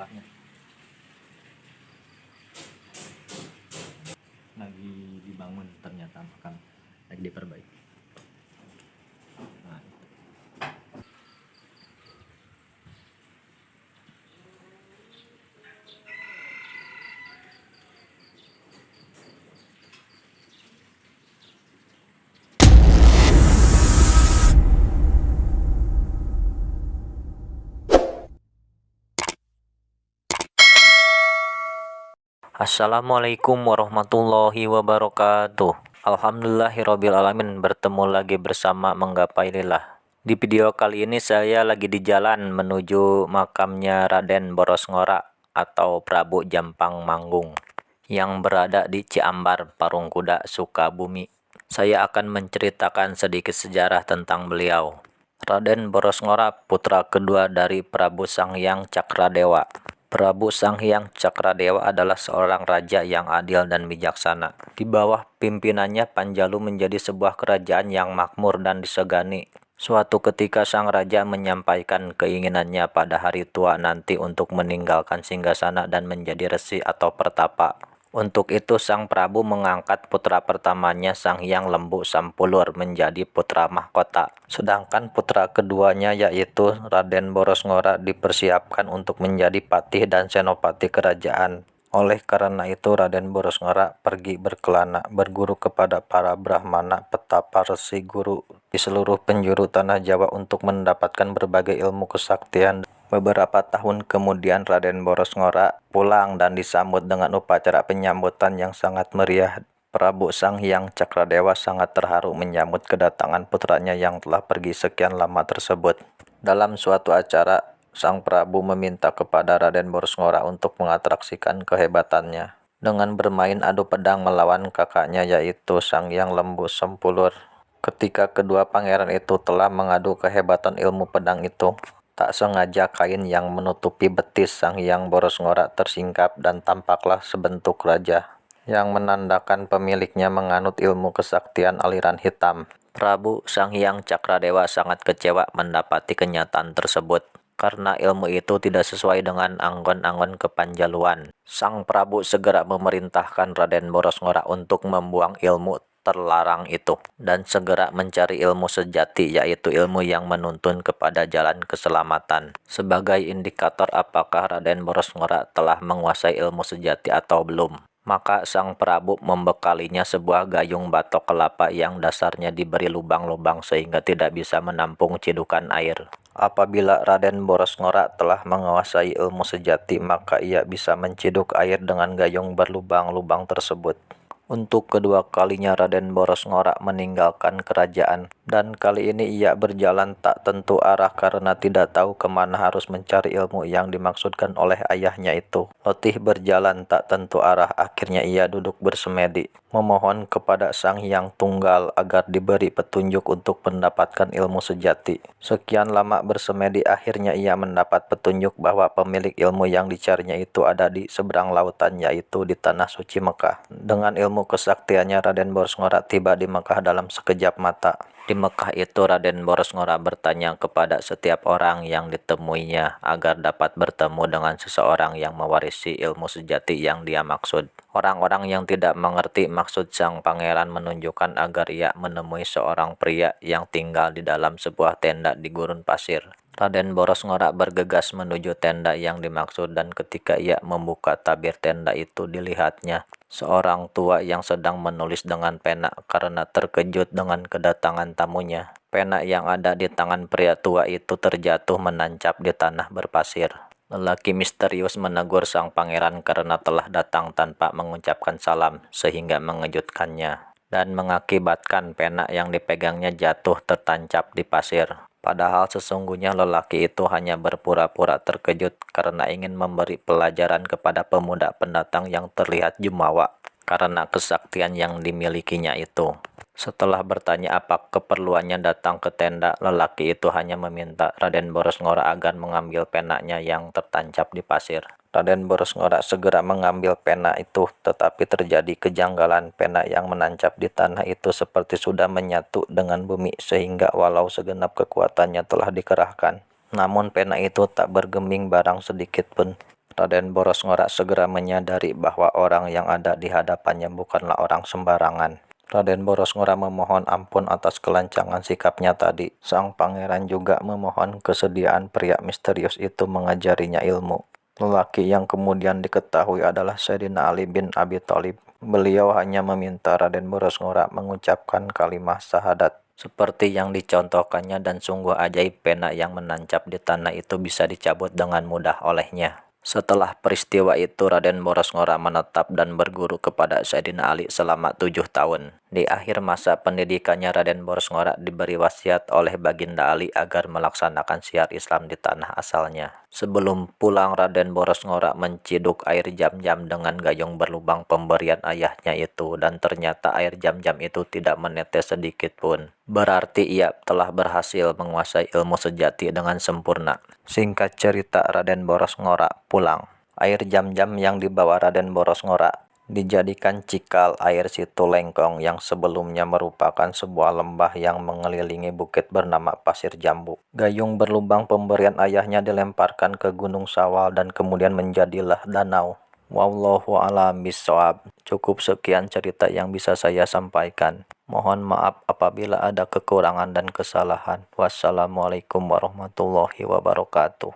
sebelahnya lagi dibangun, ternyata makan lagi diperbaiki. Nah, Assalamualaikum warahmatullahi wabarakatuh. Alhamdulillahirrabbilalamin, bertemu lagi bersama Menggapai Lillah. Di video kali ini saya lagi di jalan menuju makamnya Raden Boros Ngora atau Prabu Jampang Manggung yang berada di Ciambar, Parungkuda, Sukabumi. Saya akan menceritakan sedikit sejarah tentang beliau. Raden Boros Ngora putra kedua dari Prabu Sanghyang Cakradewa. Prabu Sanghyang Cakradewa adalah seorang raja yang adil dan bijaksana. Di bawah pimpinannya Panjalu menjadi sebuah kerajaan yang makmur dan disegani. Suatu ketika sang raja menyampaikan keinginannya pada hari tua nanti untuk meninggalkan singgasana dan menjadi resi atau pertapa. Untuk itu sang Prabu mengangkat putra pertamanya Sanghyang Lembu Sampulur menjadi putra mahkota. Sedangkan putra keduanya yaitu Raden Boros Ngora dipersiapkan untuk menjadi patih dan senopati kerajaan. Oleh karena itu Raden Boros Ngora pergi berkelana berguru kepada para brahmana, petapa, resi, guru di seluruh penjuru tanah Jawa untuk mendapatkan berbagai ilmu kesaktian. Beberapa tahun kemudian Raden Boros Ngora pulang dan disambut dengan upacara penyambutan yang sangat meriah. Prabu Sanghyang Cakradewa sangat terharu menyambut kedatangan putranya yang telah pergi sekian lama tersebut. Dalam suatu acara, sang Prabu meminta kepada Raden Boros Ngora untuk mengatraksikan kehebatannya dengan bermain adu pedang melawan kakaknya yaitu Sanghyang Lembu Sampulur. Ketika kedua pangeran itu telah mengadu kehebatan ilmu pedang itu, tak sengaja kain yang menutupi betis Sanghyang Boros Ngora tersingkap dan tampaklah sebentuk raja yang menandakan pemiliknya menganut ilmu kesaktian aliran hitam. Prabu Sanghyang Cakradewa sangat kecewa mendapati kenyataan tersebut karena ilmu itu tidak sesuai dengan anggon-anggon kepanjaluan. Sang Prabu segera memerintahkan Raden Boros Ngora untuk membuang ilmu terlarang itu dan segera mencari ilmu sejati yaitu ilmu yang menuntun kepada jalan keselamatan. Sebagai indikator apakah Raden Boros Ngora telah menguasai ilmu sejati atau belum, maka sang Prabu membekalinya sebuah gayung batok kelapa yang dasarnya diberi lubang-lubang sehingga tidak bisa menampung cidukan air. Apabila Raden Boros Ngora telah menguasai ilmu sejati, maka ia bisa menciduk air dengan gayung berlubang-lubang tersebut. Untuk kedua kalinya Raden Boros Ngora meninggalkan kerajaan, dan kali ini ia berjalan tak tentu arah karena tidak tahu kemana harus mencari ilmu yang dimaksudkan oleh ayahnya itu. Letih berjalan tak tentu arah, akhirnya ia duduk bersemedi, memohon kepada Sang Hyang Tunggal agar diberi petunjuk untuk mendapatkan ilmu sejati. Sekian lama bersemedi, akhirnya ia mendapat petunjuk bahwa pemilik ilmu yang dicarinya itu ada di seberang lautan, yaitu di Tanah Suci Mekah. Dengan ilmu kesaktiannya Raden Boros Ngora tiba di Mekah dalam sekejap mata. Di Mekah itu Raden Boros Ngora bertanya kepada setiap orang yang ditemuinya agar dapat bertemu dengan seseorang yang mewarisi ilmu sejati yang dia maksud. Orang-orang yang tidak mengerti maksud sang pangeran menunjukkan agar ia menemui seorang pria yang tinggal di dalam sebuah tenda di gurun pasir. Raden Boros Ngora bergegas menuju tenda yang dimaksud dan ketika ia membuka tabir tenda itu dilihatnya seorang tua yang sedang menulis dengan pena karena terkejut dengan kedatangan tamunya. Pena yang ada di tangan pria tua itu terjatuh menancap di tanah berpasir. Lelaki misterius menegur sang pangeran karena telah datang tanpa mengucapkan salam sehingga mengejutkannya dan mengakibatkan pena yang dipegangnya jatuh tertancap di pasir. Padahal sesungguhnya lelaki itu hanya berpura-pura terkejut karena ingin memberi pelajaran kepada pemuda pendatang yang terlihat jumawa karena kesaktian yang dimilikinya itu. Setelah bertanya apa keperluannya datang ke tenda, lelaki itu hanya meminta Raden Boros Ngora agar mengambil penanya yang tertancap di pasir. Raden Boros Ngora segera mengambil pena itu, tetapi terjadi kejanggalan. Pena yang menancap di tanah itu seperti sudah menyatu dengan bumi, sehingga walau segenap kekuatannya telah dikerahkan, namun pena itu tak bergeming barang sedikit pun. Raden Boros Ngorak segera menyadari bahwa orang yang ada di hadapannya bukanlah orang sembarangan. Raden Boros Ngorak memohon ampun atas kelancangan sikapnya tadi. Sang pangeran juga memohon kesediaan pria misterius itu mengajarinya ilmu. Lelaki yang kemudian diketahui adalah Sayyidina Ali bin Abi Thalib. Beliau hanya meminta Raden Boros Ngorak mengucapkan kalimat syahadat seperti yang dicontohkannya, dan sungguh ajaib pena yang menancap di tanah itu bisa dicabut dengan mudah olehnya. Setelah peristiwa itu, Raden Boros Ngorak menetap dan berguru kepada Sayyidina Ali selama 7 tahun. Di akhir masa pendidikannya, Raden Boros Ngorak diberi wasiat oleh Baginda Ali agar melaksanakan syiar Islam di tanah asalnya. Sebelum pulang, Raden Boros Ngorak menciduk air jam-jam dengan gayung berlubang pemberian ayahnya itu, dan ternyata air jam-jam itu tidak menetes sedikit pun. Berarti ia telah berhasil menguasai ilmu sejati dengan sempurna. Singkat cerita, Raden Boros Ngorak pulang. Air jam-jam yang dibawa Raden Boros Ngorak dijadikan cikal air situ Lengkong yang sebelumnya merupakan sebuah lembah yang mengelilingi bukit bernama Pasir Jambu. Gayung berlubang pemberian ayahnya dilemparkan ke Gunung Sawal dan kemudian menjadilah danau. Wallahu a'lam bishawab. Cukup sekian cerita yang bisa saya sampaikan. Mohon maaf apabila ada kekurangan dan kesalahan. Wassalamualaikum warahmatullahi wabarakatuh.